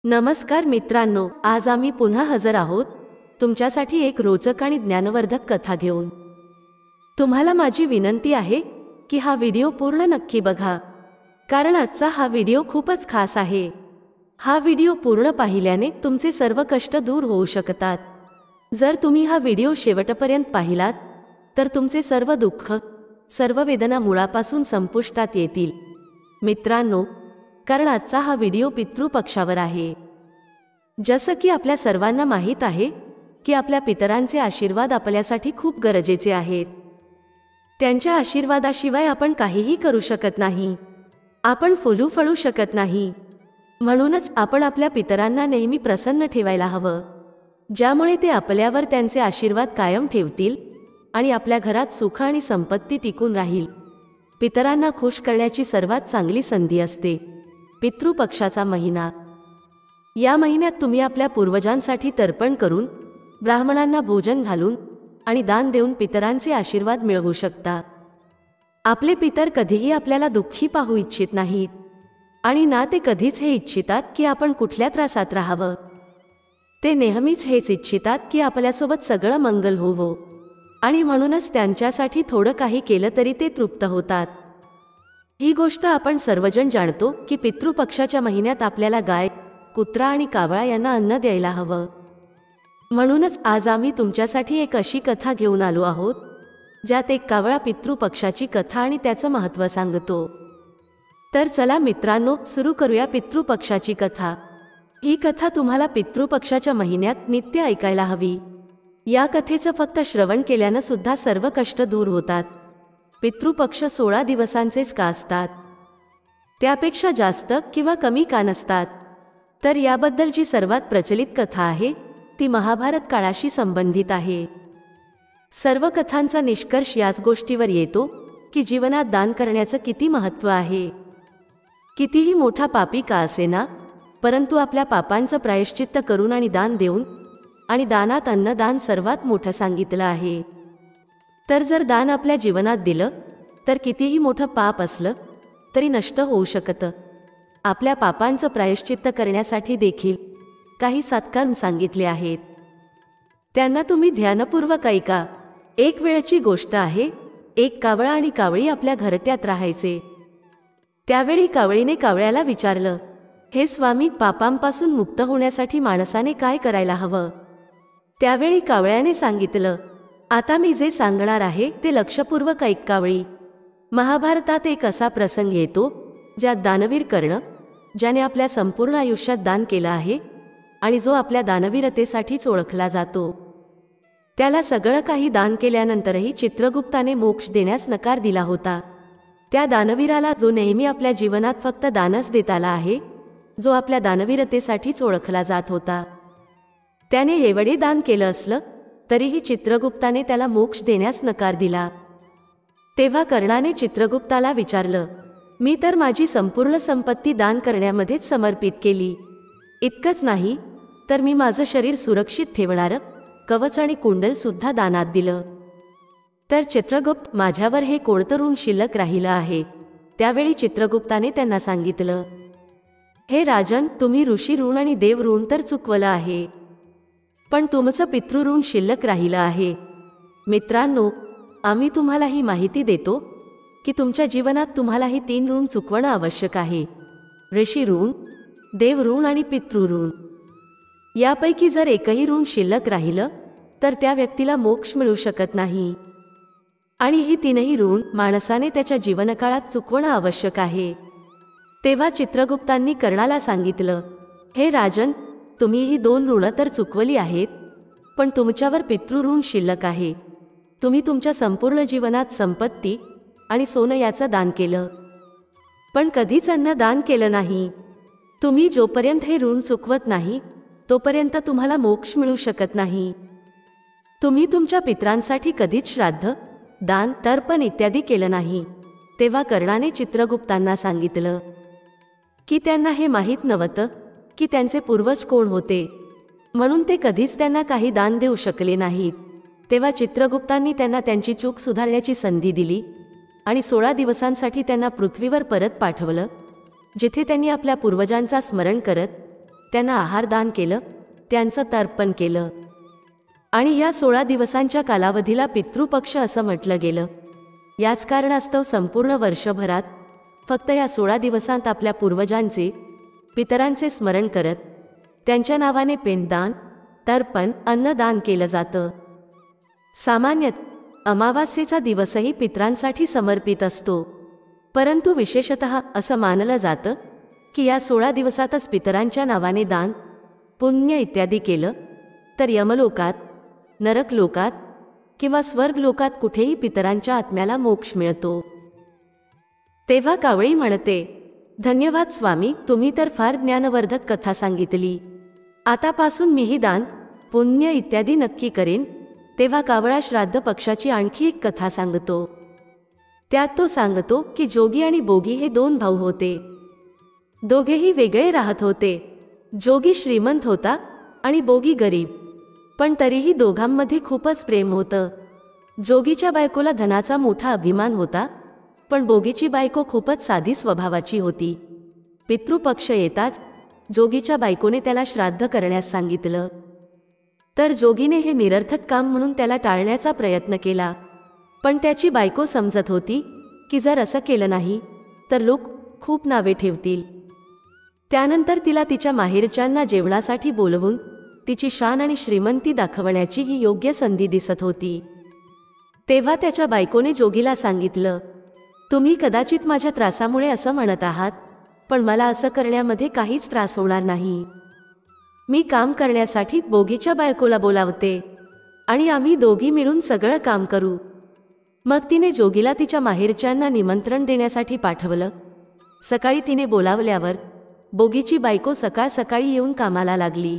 नमस्कार मित्रांनो, आज आम्ही पुन्हा हजर आहोत तुमच्यासाठी एक रोचक आणि ज्ञानवर्धक कथा घेऊन। तुम्हाला माझी विनंती आहे की हा व्हिडिओ पूर्ण नक्की बघा, कारण आजचा हा व्हिडिओ खूपच खास आहे। हा व्हिडिओ पूर्ण पाहिल्याने तुमचे सर्व कष्ट दूर होऊ शकतात। जर तुम्ही हा व्हिडिओ शेवटपर्यंत पाहिलात तर तुमचे सर्व दुःख, सर्व वेदना मुळापासून संपुष्टात येतील। मित्रांनो, कारण आजचा हा व्हिडिओ पितृपक्षावर आहे। जसं की आपल्या सर्वांना माहीत आहे की आपल्या पितरांचे आशीर्वाद आपल्यासाठी खूप गरजेचे आहेत। त्यांच्या आशीर्वादाशिवाय आपण काहीही करू शकत नाही, आपण फळू शकत नाही। म्हणूनच आपण आपल्या पितरांना नेहमी प्रसन्न ठेवायला हवं, ज्यामुळे ते आपल्यावर त्यांचे आशीर्वाद कायम ठेवतील आणि आपल्या घरात सुख आणि संपत्ती टिकून राहील। पितरांना खुश करण्याची सर्वात चांगली संधी असते पितृपक्षाचा महिना। या महिन्यात तुम्ही आपल्या पूर्वजांसाठी तर्पण करून, ब्राह्मणांना भोजन घालून आणि दान देऊन पितरांचे आशीर्वाद मिळवू शकता। आपले पितर कधीही आपल्याला दुःखी पाहू इच्छित नाहीत आणि ना ते कधीच हे इच्छितात की आपण कुठल्या त्रासात राहावं। ते नेहमीच हेच इच्छितात की आपल्यासोबत सगळं मंगल होवो, आणि म्हणूनच त्यांच्यासाठी थोडं काही केलं तरी ते तृप्त होतात। ही गोष्ट आपण सर्वजण जाणतो की पितृपक्षाच्या महिन्यात आपल्याला गाय, कुत्रा आणि कावळा यांना अन्न द्यायला हवं। म्हणूनच आज आम्ही तुमच्यासाठी एक अशी कथा घेऊन आलो आहोत ज्यात एक कावळा पितृपक्षाची कथा आणि त्याचं महत्त्व सांगतो। तर चला मित्रांनो, सुरू करूया पितृपक्षाची कथा। ही कथा तुम्हाला पितृपक्षाच्या महिन्यात नित्य ऐकायला हवी। या कथेचं फक्त श्रवण केल्यानं सुद्धा सर्व कष्ट दूर होतात। पितृपक्ष 16 दिवसांचेच का असतात? त्यापेक्षा जास्त किंवा कमी का नसतात? तर याबद्दलची सर्वात प्रचलित कथा आहे ती महाभारत काळाशी संबंधित आहे। सर्व कथांचा निष्कर्ष याच गोष्टीवर येतो की जीवनात दान करण्याचं किती महत्त्व आहे। कितीही मोठा पापी का असेना, परंतु आपल्या पापांचं प्रायश्चित्त करून आणि दान देऊन, आणि दानात अन्नदान सर्वात मोठं सांगितलं आहे। तर जर दान आपल्या जीवनात दिलं तर कितीही मोठं पाप असलं तरी नष्ट होऊ शकतं। आपल्या पापांचं प्रायश्चित्त करण्यासाठी देखील काही सत्कर्म सांगितले आहेत, त्यांना तुम्ही ध्यानपूर्वक ऐका। एक वेळची गोष्ट आहे, एक कावळा आणि कावळी आपल्या घरट्यात राहायचे। त्यावेळी कावळीने कावळ्याला विचारलं, हे स्वामी, पापांपासून मुक्त होण्यासाठी माणसाने काय करायला हवं? त्यावेळी कावळ्याने सांगितलं, आता मी जे सांगणार आहे ते लक्षपूर्वक ऐक कावळी। महाभारतात एक असा प्रसंग येतो ज्यात दानवीर कर्ण, ज्याने आपल्या संपूर्ण आयुष्यात दान केलं आहे आणि जो आपल्या दानवीरतेसाठीच ओळखला जातो, त्याला सगळं काही दान केल्यानंतरही चित्रगुप्ताने मोक्ष देण्यास नकार दिला होता। त्या दानवीराला, जो नेहमी आपल्या जीवनात फक्त दानच देत आला आहे, जो आपल्या दानवीरतेसाठीच ओळखला जात होता, त्याने एवढे दान केलं असलं तरीही चित्रगुप्ताने त्याला मोक्ष देण्यास नकार दिला। तेव्हा कर्णाने चित्रगुप्ताला विचारलं, मी तर माझी संपूर्ण संपत्ती दान करण्यामध्येच समर्पित केली। इतकंच नाही तर मी माझं शरीर सुरक्षित ठेवणारं कवच आणि कुंडल सुद्धा दानात दिलं। तर चित्रगुप्त, माझ्यावर हे कोणतं ऋण शिल्लक राहिलं आहे? त्यावेळी चित्रगुप्ताने त्यांना सांगितलं, हे राजन, तुम्ही ऋषी ऋण आणि देव ऋण तर चुकवलं आहे, पण तुमचं पितृऋण शिल्लक राहिलं आहे। मित्रांनो, आम्ही तुम्हाला ही माहिती देतो की तुमच्या जीवनात तुम्हाला ही 3 ऋण चुकवणं आवश्यक आहे: ऋषी ऋण, देव ऋण आणि पितृऋण। यापैकी जर एकही ऋण शिल्लक राहिलं तर त्या व्यक्तीला मोक्ष मिळू शकत नाही, आणि ही 3ही ऋण माणसाने त्याच्या जीवनकाळात चुकवणं आवश्यक आहे। तेव्हा चित्रगुप्तांनी कर्णाला सांगितलं, हे राजन, तुम्ही ही 2 ऋणं तर चुकवली आहेत, पण तुमच्यावर पितृऋण शिल्लक आहे। तुम्ही तुमच्या संपूर्ण जीवनात संपत्ती आणि सोनं याचं दान केलं, पण कधीच अन्न दान केलं नाही। तुम्ही जोपर्यंत हे ऋण चुकवत नाही तोपर्यंत तुम्हाला मोक्ष मिळू शकत नाही। तुम्ही तुमच्या पितरांसाठी कधीच श्राद्ध, दान, तर्पण इत्यादी केलं नाही। तेव्हा कर्णाने चित्रगुप्तांना सांगितलं की त्यांना हे माहीत नव्हतं की त्यांचे पूर्वज कोण होते, म्हणून ते कधीच त्यांना काही दान देऊ शकले नाहीत। तेव्हा चित्रगुप्तांनी त्यांना त्यांची चूक सुधारण्याची संधी दिली आणि 16 दिवसांसाठी त्यांना पृथ्वीवर परत पाठवलं, जिथे त्यांनी आपल्या पूर्वजांचा स्मरण करत त्यांना आहारदान केलं, त्यांचं तर्पण केलं. आणि या 16 दिवसांच्या कालावधीला पितृपक्ष असं म्हटलं गेलं. याच कारणास्तव संपूर्ण वर्षभरात फक्त या 16 दिवसांत आपल्या पूर्वजांचे, पितरांचे स्मरण करत त्यांच्या नावाने पिंडदान, तर्पण, अन्नदान केलं जातं. सामान्यत अमावास्येचा दिवसही पितरांसाठी समर्पित असतो, परंतु विशेषतः असं मानलं जातं की या 16 दिवसातच पितरांच्या नावाने दान, पुण्य इत्यादी केलं तर यमलोकात, नरकलोकात किंवा स्वर्गलोकात कुठेही पितरांच्या आत्म्याला मोक्ष मिळतो. तेव्हा कावळी म्हणते, धन्यवाद स्वामी, तुम्ही तर फार ज्ञानवर्धक कथा सांगितली. आतापासून मीही दान, पुण्य इत्यादी नक्की करेन. तेव्हा कावळा श्राद्ध पक्षाची आणखी एक कथा सांगतो. त्यात तो सांगतो की जोगी आणि बोगी हे 2 भाऊ होते. दोघेही वेगळे राहत होते. जोगी श्रीमंत होता आणि बोगी गरीब, पण तरीही दोघांमध्ये खूपच प्रेम होतं. जोगीच्या बायकोला धनाचा मोठा अभिमान होता, पण बोगीची बायको खूपच साधी स्वभावाची होती. पितृपक्ष येताच जोगीच्या बायकोने त्याला श्राद्ध करण्यास सांगितलं, तर जोगीने हे निरर्थक काम म्हणून त्याला टाळण्याचा प्रयत्न केला. पण त्याची बायको समजत होती की जर असं केलं नाही तर लोक खूप नावे ठेवतील. त्यानंतर तिला तिच्या माहेरच्यांना जेवणासाठी बोलवून तिची शान आणि श्रीमंती दाखवण्याची ही योग्य संधी दिसत होती. तेव्हा त्याच्या बायकोने जोगीला सांगितलं, तुम्ही कदाचित माझ्या त्रासामुळे असं म्हणत आहात, पण मला असं करण्यामध्ये काहीच त्रास होणार नाही. मी काम करण्यासाठी बोगीच्या बायकोला बोलावते आणि आम्ही दोघी मिळून सगळं काम करू. मग तिने जोगीला तिच्या माहेरच्यांना निमंत्रण देण्यासाठी पाठवलं. सकाळी तिने बोलावल्यावर बोगीची बायको सकाळ सकाळी येऊन कामाला लागली.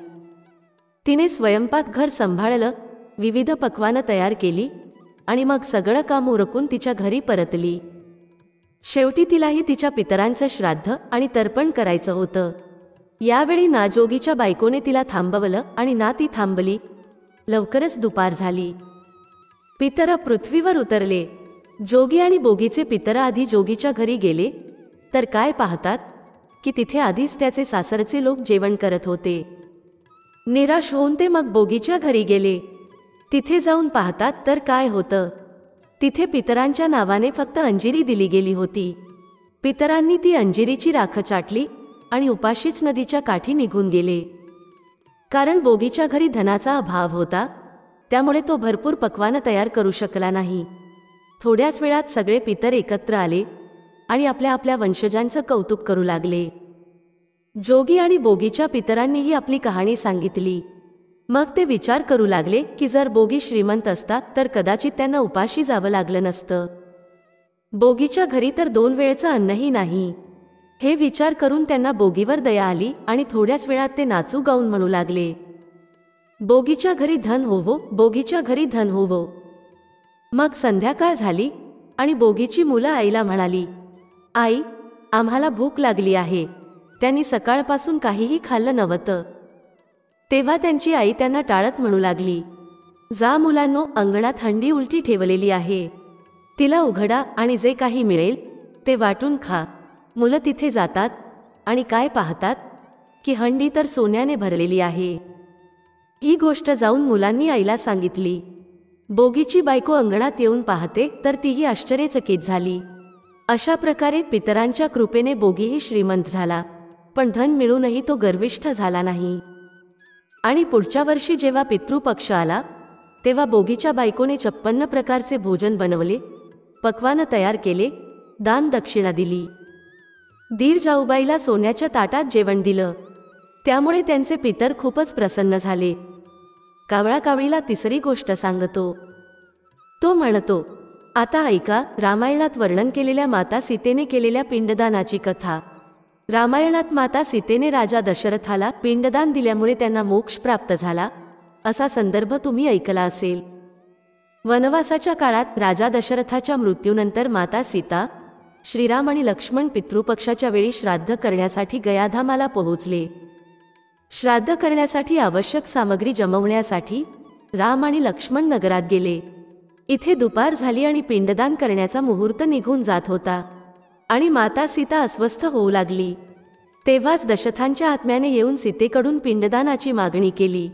तिने स्वयंपाकघर सांभाळलं, विविध पक्वानं तयार केली आणि मग सगळं काम उरकून तिच्या घरी परतली. शेवटी तिलाही तिच्या पितरांचं श्राद्ध आणि तर्पण करायचं होतं. यावेळी ना जोगीच्या बायकोने तिला थांबवलं आणि ना ती थांबली. लवकरच दुपार झाली. पितर पृथ्वीवर उतरले. जोगी आणि बोगीचे पितर आधी जोगीच्या घरी गेले, तर काय पाहतात की तिथे आधीच त्याचे सासरचे लोक जेवण करत होते. निराश होऊन ते मग बोगीच्या घरी गेले. तिथे जाऊन पाहतात तर काय होतं, तिथे पितरांच्या नावाने फक्त अंजिरी दिली गेली होती. पितरांनी ती अंजिरीची राख चाटली आणि उपाशीच नदीच्या काठी निघून गेले. कारण बोगीच्या घरी धनाचा अभाव होता, त्यामुळे तो भरपूर पक्वानं तयार करू शकला नाही. थोड्याच वेळात सगळे पितर एकत्र आले आणि आपल्या आपल्या वंशजांचं कौतुक करू लागले. जोगी आणि बोगीच्या पितरांनीही आपली कहाणी सांगितली. मग ते विचार करू लागले की जर बोगी श्रीमंत असता तर कदाचित त्यांना उपाशी जावं लागलं नसतं. बोगीच्या घरी तर 2 वेळचं अन्नही नाही. हे विचार करून त्यांना बोगीवर दया आली आणि थोड्याच वेळात ते नाचू गाऊन म्हणू लागले, बोगीच्या घरी धन होवो, बोगीच्या घरी धन होवो. मग संध्याकाळ झाली आणि बोगीची मुलं आईला म्हणाली, आई, आम्हाला भूक लागली आहे. त्यांनी सकाळपासून काहीही खाल्लं नव्हतं. तेव्हा त्यांची आई त्यांना टाळत म्हणू लागली, जा मुलांनो, अंगणात हंडी उलटी ठेवलेली आहे, तिला उघडा आणि जे काही मिळेल ते वाटून खा. मुलं तिथे जातात आणि काय पाहतात की हंडी तर सोन्याने भरलेली आहे. ही गोष्ट जाऊन मुलांनी आईला सांगितली. बोगीची बायको अंगणात येऊन पाहते तर तीही आश्चर्यचकित झाली. अशा प्रकारे पितरांच्या कृपेने बोगीही श्रीमंत झाला, पण धन मिळूनही तो गर्विष्ठ झाला नाही. आणि पुढच्या वर्षी जेव्हा पितृपक्ष आला तेव्हा बोगीच्या बायकोने 56 प्रकारचे भोजन बनवले, पक्वानं तयार केले, दान दक्षिणा दिली. दीर जाऊबाईला सोन्याच्या ताटात जेवण दिलं. त्यामुळे त्यांचे पितर खूपच प्रसन्न झाले. कावळा कावळीला तिसरी गोष्ट सांगतो. तो म्हणतो, आता ऐका रामायणात वर्णन केलेल्या माता सीतेने केलेल्या पिंडदानाची कथा. रामायणात माता सीतेने राजा दशरथाला पिंडदान दिल्यामुळे त्यांना मोक्ष प्राप्त झाला, असा संदर्भ तुम्ही ऐकला असेल. वनवासाच्या काळात राजा दशरथाच्या मृत्यूनंतर माता सीता, श्रीराम आणि लक्ष्मण पितृपक्षाच्या वेळी श्राद्ध करण्यासाठी गयाधामाला पोहोचले. श्राद्ध करण्यासाठी आवश्यक सामग्री जमवण्यासाठी राम आणि लक्ष्मण नगरात गेले. इथे दुपार झाली आणि पिंडदान करण्याचा मुहूर्त निघून जात होता आणि माता सीता अस्वस्थ होऊ लागली. तेव्हाच दशरथांच्या आत्म्याने येऊन सीतेकडून पिंडदानाची मागणी केली.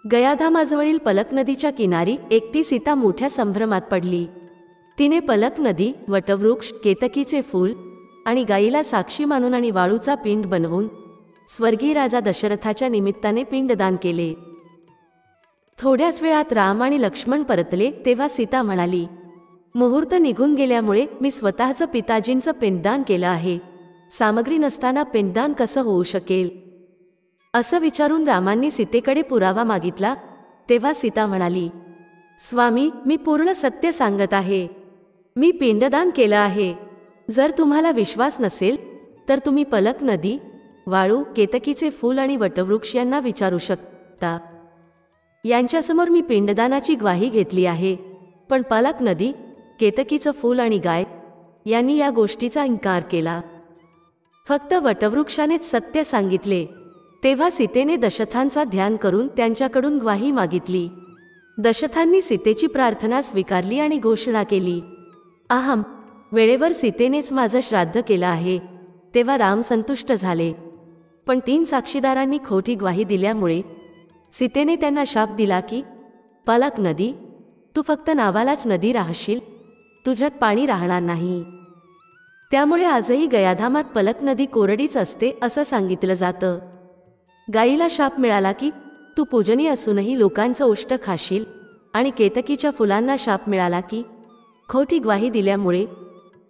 गयाधामाजवळील पलक नदीच्या किनारी एकटी सीता मोठ्या संभ्रमात पडली. तिने पलक नदी, वटवृक्ष, केतकीचे फूल आणि गायीला साक्षी मानून आणि वाळूचा पिंड बनवून स्वर्गीय राजा दशरथाच्या निमित्ताने पिंडदान केले. थोड्याच वेळात राम आणि लक्ष्मण परतले तेव्हा सीता म्हणाली, मुहूर्त निघून गेल्यामुळे मी स्वतःचं पिताजींचं पिंडदान केलं आहे. सामग्री नसताना पिंडदान कसं होऊ शकेल? असं विचारून रामांनी सीतेकडे पुरावा मागितला. तेव्हा सीता म्हणाली, स्वामी, मी पूर्ण सत्य सांगत आहे. मी पिंडदान केलं आहे. जर तुम्हाला विश्वास नसेल तर तुम्ही पलक नदी, वाळू, केतकीचे फूल आणि वटवृक्ष यांना विचारू शकता. यांच्यासमोर मी पिंडदानाची ग्वाही घेतली आहे. पण पलक नदी, केतकीचं फूल आणि गाय यांनी या गोष्टीचा इन्कार केला. फक्त वटवृक्षानेच सत्य सांगितले. तेव्हा सीतेने दशरथांचा ध्यान करून त्यांच्याकडून ग्वाही मागितली. दशरथांनी सीतेची प्रार्थना स्वीकारली आणि घोषणा केली, अहम, वेळेवर सीतेनेच माझं श्राद्ध केलं आहे. तेव्हा राम संतुष्ट झाले. पण 3 साक्षीदारांनी खोटी ग्वाही दिल्यामुळे सीतेने त्यांना शाप दिला की, पलक नदी, तू फक्त नावालाच नदी राहशील, तुझ्यात पाणी राहणार नाही. त्यामुळे आजही गयाधामात पलक नदी कोरडीच असते असं सांगितलं जातं. गायीला शाप मिळाला की तू पूजनीय असूनही लोकांचं उष्ट खाशील, आणि केतकीच्या फुलांना शाप मिळाला की खोटी ग्वाही दिल्यामुळे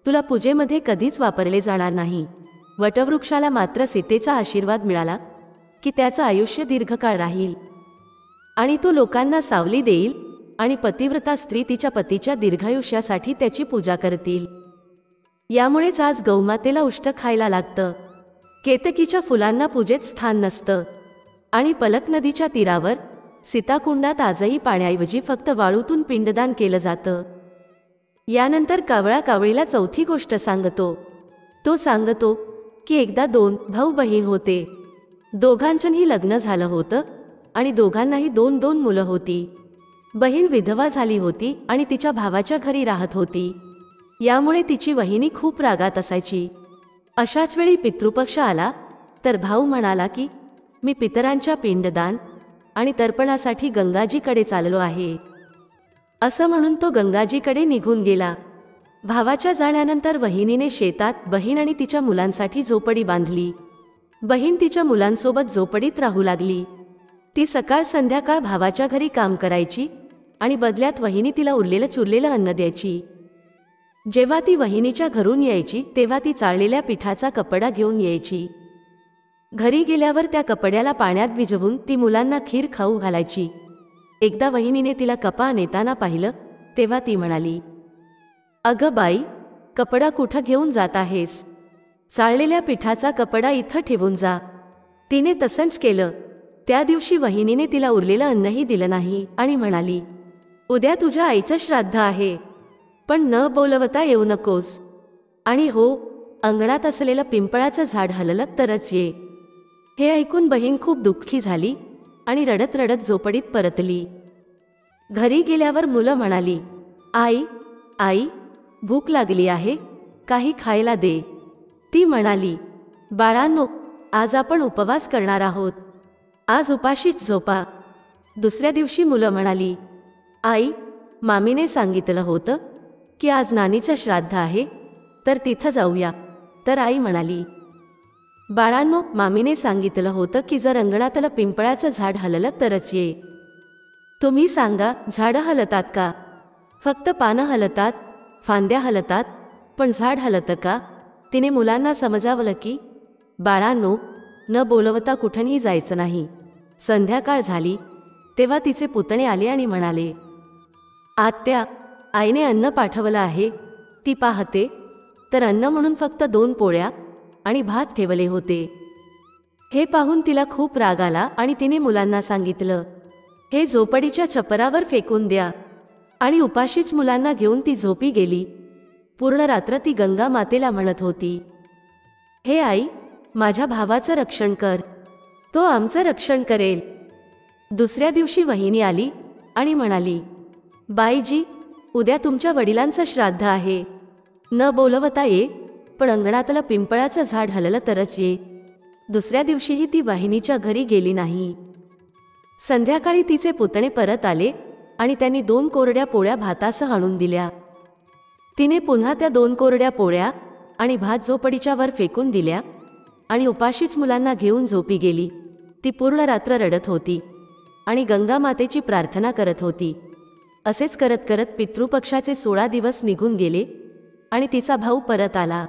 तुला पूजेमध्ये कधीच वापरले जाणार नाही. वटवृक्षाला मात्र सीतेचा आशीर्वाद मिळाला की त्याचं आयुष्य दीर्घकाळ राहील आणि तो लोकांना सावली देईल, आणि पतिव्रता स्त्री तिच्या पतीच्या दीर्घायुष्यासाठी त्याची पूजा करतील. यामुळेच आज गौमातेला उष्ट खायला लागतं. केतकीच्या फुलांना पूजेत स्थान नसतं. आणि पलक नदीच्या तीरावर सीताकुंडात आजही पाण्याऐवजी फक्त वाळूतून पिंडदान केलं जातं. यानंतर कावळा कावळीला चौथी गोष्ट सांगतो. तो सांगतो की एकदा 2 भाऊ बहीण होते. दोघांचंही लग्न झालं होतं आणि दोघांनाही 2-2 मुलं होती. बहीण विधवा झाली होती आणि तिच्या भावाच्या घरी राहत होती. यामुळे तिची वहिनी खूप रागात असायची. अशाच वेळी पितृपक्ष आला तर भाऊ म्हणाला की मी पितरांच्या पिंडदान आणि तर्पणासाठी गंगाजीकडे चाललो आहे. असं म्हणून तो गंगाजीकडे निघून गेला. भावाच्या जाण्यानंतर वहिनीने शेतात बहीण आणि तिच्या मुलांसाठी झोपडी बांधली. बहीण तिच्या मुलांसोबत झोपडीत राहू लागली. ती सकाळ संध्याकाळ भावाच्या घरी काम करायची आणि बदल्यात वहिनी तिला उरलेलं चुरलेलं अन्न द्यायची. जेव्हा ती वहिनीच्या घरून यायची तेव्हा ती चाळलेल्या पिठाचा कपडा घेऊन यायची. घरी गेल्यावर त्या कपड्याला पाण्यात भिजवून ती मुलांना खीर खाऊ घालायची. एकदा वहिनीने तिला कपा नेताना पाहिलं तेव्हा ती म्हणाली, अगं बाई, कपडा कुठं घेऊन जात आहेस? चाळलेल्या पिठाचा कपडा इथं ठेवून जा. तिने तसंच केलं. त्या दिवशी वहिनीने तिला उरलेलं अन्नही दिलं नाही आणि म्हणाली, उद्या तुझ्या आईचं श्राद्ध आहे, पण न बोलवता येऊ नकोस. आणि हो, अंगणात असलेलं पिंपळाचं झाड हललं तरच ये. हे ऐकून बहीण खूप दुःखी झाली आणि रडत रडत झोपडीत परतली. घरी गेल्यावर मुलं म्हणाली, आई, आई, भूक लागली आहे, काही खायला दे. ती म्हणाली, बाळांनो, आज आपण उपवास करणार आहोत. आज उपाशीच झोपा. दुसऱ्या दिवशी मुलं म्हणाली, आई, मामीने सांगितलं होतं की आज नानीचं श्राद्ध आहे, तर तिथं जाऊया. तर आई म्हणाली, बाळांनो, मामीने सांगितलं होतं की जर अंगणातलं पिंपळाचं झाड हललं तरच ये. तुम्ही सांगा, झाडं हलतात का? फक्त पानं हलतात, फांद्या हलतात, पण झाड हलतं का? तिने मुलांना समजावलं की बाळांनो, न बोलवता कुठंही जायचं नाही. संध्याकाळ झाली तेव्हा तिचे पुतणे आले आणि म्हणाले, आत्या, आईने अन्न पाठवलं आहे, ती पाहते तर अन्न म्हणून फक्त 2 पोळ्या आणि भात ठेवले होते. हे पाहून तिला खूप राग आला आणि तिने मुलांना सांगितलं, हे झोपडीच्या छपरावर फेकून द्या. आणि उपाशीच मुलांना घेऊन ती झोपी गेली. पूर्ण रात्र ती गंगा मातेला म्हणत होती, हे आई, माझ्या भावाचं रक्षण कर, तो आमचं रक्षण करेल. दुसऱ्या दिवशी वहिनी आली आणि म्हणाली, बाईजी, उद्या तुमच्या वडिलांचं श्राद्ध आहे. न बोलवता ये, पण अंगणातलं पिंपळाचं झाड हललं तरच ये. दुसऱ्या दिवशीही ती वाहिनीच्या घरी गेली नाही. संध्याकाळी तिचे पुतणे परत आले आणि त्यांनी 2 कोरड्या पोळ्या भातासह आणून दिल्या. तिने पुन्हा त्या 2 कोरड्या पोळ्या आणि भात झोपडीच्या वर फेकून दिल्या आणि उपाशीच मुलांना घेऊन झोपी गेली. ती पूर्ण रात्र रडत होती आणि गंगा मातेची प्रार्थना करत होती. असेच करत करत पितृपक्षाचे 16 दिवस निघून गेले आणि तिचा भाऊ परत आला.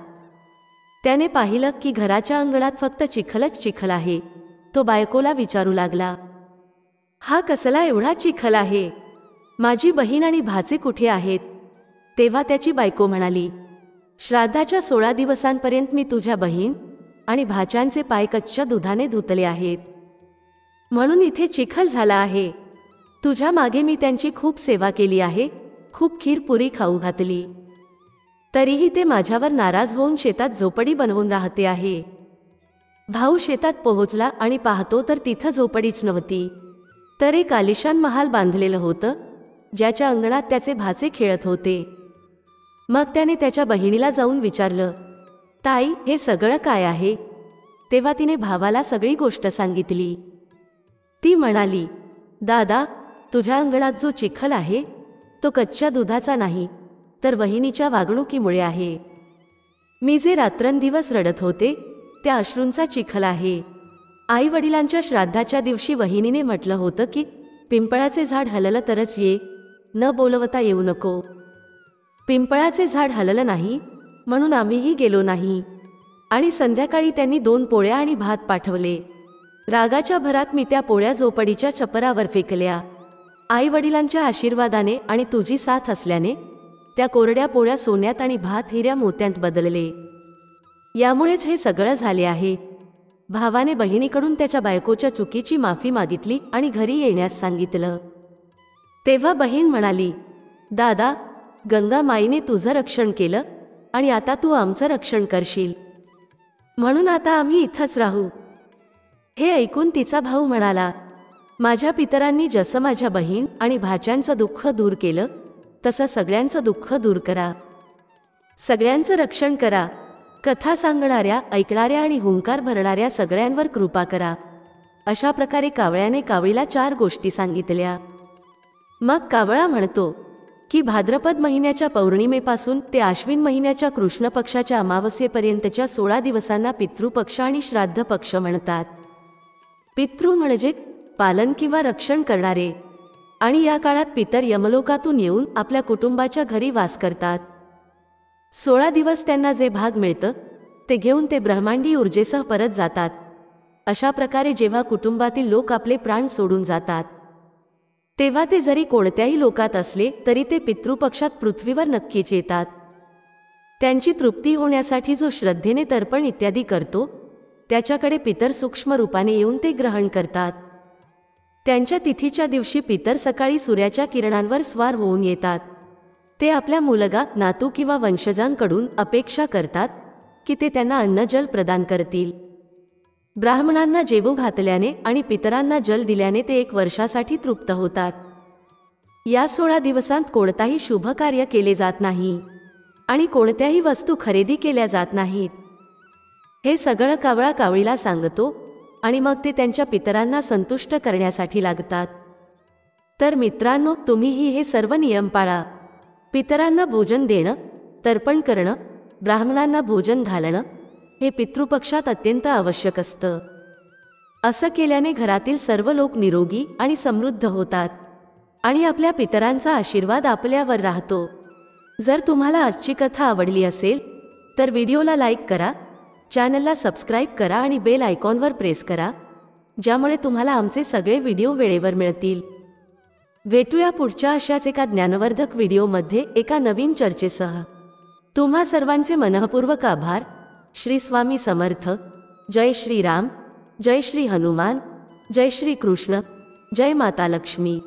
त्याने पाहिलं की घराच्या अंगणात फक्त चिखलच चिखल आहे. तो बायकोला विचारू लागला, हा कसला एवढा चिखल आहे? माझी बहीण आणि भाचे कुठे आहेत? तेव्हा त्याची बायको म्हणाली, श्राद्धाच्या 16 दिवसांपर्यंत मी तुझ्या बहीण आणि भाच्यांचे पाय कच्च्या दुधाने धुतले आहेत, म्हणून इथे चिखल झाला आहे. तुझ्या मागे मी त्यांची खूप सेवा केली आहे, खूप खीरपुरी खाऊ घातली, तरीही ते माझ्यावर नाराज होऊन शेतात झोपडी बनवून राहते आहे. भाऊ शेतात पोहोचला आणि पाहतो तर तिथं झोपडीच नव्हती, तर एक आलिशान महाल बांधलेलं होतं, ज्याच्या अंगणात त्याचे भाचे खेळत होते. मग त्याने त्याच्या बहिणीला जाऊन विचारलं, ताई, हे सगळं काय आहे? तेव्हा तिने भावाला सगळी गोष्ट सांगितली. ती म्हणाली, दादा, तुझ्या अंगणात जो चिखल आहे तो कच्च्या दुधाचा नाही, तर वहिनीच्या वागणुकीमुळे आहे. मी जे रात्रंदिवस रडत होते त्या अश्रूंचा चिखल आहे. आई वडिलांच्या श्राद्धाच्या दिवशी वहिनीने म्हटलं होतं की पिंपळाचे झाड हललं तरच ये, न बोलवता येऊ नको. पिंपळाचे झाड हललं नाही म्हणून आम्हीही गेलो नाही आणि संध्याकाळी त्यांनी 2 पोळ्या आणि भात पाठवले. रागाच्या भरात मी त्या पोळ्या झोपडीच्या छपरावर फेकल्या. आई वडिलांच्या आशीर्वादाने आणि तुझी साथ असल्याने त्या कोरड्या पोळ्या सोन्यात आणि भात हिऱ्या मोत्यांत बदलले. यामुळेच हे सगळं झाले आहे. भावाने बहिणीकडून त्याच्या बायकोच्या चुकीची माफी मागितली आणि घरी येण्यास सांगितलं. तेव्हा बहीण म्हणाली, दादा, गंगा माईने तुझं रक्षण केलं आणि आता तू आमचं रक्षण करशील, म्हणून आता आम्ही इथंच राहू. हे ऐकून तिचा भाऊ म्हणाला, माझ्या पितरांनी जसं माझ्या बहीण आणि भाच्यांचं दुःख दूर केलं तसं सगळ्यांचं दुःख दूर करा, सगळ्यांचं रक्षण करा. कथा सांगणाऱ्या, ऐकणाऱ्या आणि हुंकार भरणाऱ्या सगळ्यांवर कृपा करा. अशा प्रकारे कावळ्याने कावळीला 4 गोष्टी सांगितल्या. मग कावळा म्हणतो की भाद्रपद महिन्याच्या पौर्णिमेपासून ते आश्विन महिन्याच्या कृष्ण पक्षाच्या अमावस्येपर्यंतच्या 16 दिवसांना पितृपक्ष आणि श्राद्ध पक्ष म्हणतात. पितृ म्हणजे पालन किंवा रक्षण करणारे, आणि या काळात पितर यमलोकातून येऊन आपल्या कुटुंबाच्या घरी वास करतात. 16 दिवस त्यांना जे भाग मिळतं ते घेऊन ते ब्रह्मांडी ऊर्जेसह परत जातात. अशा प्रकारे जेव्हा कुटुंबातील लोक आपले प्राण सोडून जातात तेव्हा ते जरी कोणत्याही लोकात असले तरी ते पितृपक्षात पृथ्वीवर नक्कीच येतात. त्यांची तृप्ती होण्यासाठी जो श्रद्धेने तर्पण इत्यादी करतो त्याच्याकडे पितर सूक्ष्म रूपाने येऊन ते ग्रहण करतात. त्यांच्या तिथीच्या दिवशी पितर सकाळी सूर्याच्या किरणांवर स्वार होऊन येतात. ते आपल्या मुलगा, नातू किंवा वंशजांकडून अपेक्षा करतात की ते त्यांना अन्नजल प्रदान करतील. ब्राह्मणांना जेवू घातल्याने आणि पितरांना जल दिल्याने ते 1 वर्षासाठी तृप्त होतात. या 16 दिवसांत कोणताही शुभ कार्य केले जात नाही आणि कोणत्याही वस्तू खरेदी केल्या जात नाहीत. हे सगळं कावळा कावळीला सांगतो आणि मग ते त्यांच्या पितरांना संतुष्ट करण्यासाठी लागतात. तर मित्रांनो, तुम्हीही हे सर्व नियम पाळा. पितरांना भोजन देणं, तर्पण करणं, ब्राह्मणांना भोजन घालणं हे पितृपक्षात अत्यंत आवश्यक असतं. असं केल्याने घरातील सर्व लोक निरोगी आणि समृद्ध होतात आणि आपल्या पितरांचा आशीर्वाद आपल्यावर राहतो. जर तुम्हाला आजची कथा आवडली असेल तर व्हिडिओला लाईक करा, चॅनलला सबस्क्राईब करा आणि बेल आयकॉनवर प्रेस करा, ज्यामुळे तुम्हाला आमचे सगळे व्हिडिओ वेळेवर मिळतील. भेटूया पुढच्या अशाच एका ज्ञानवर्धक व्हिडिओमध्ये एका नवीन चर्चेसह. तुम्हा सर्वांचे मनःपूर्वक आभार. श्री स्वामी समर्थ. जय श्री राम, जय श्री हनुमान, जय श्री कृष्ण, जय माता लक्ष्मी.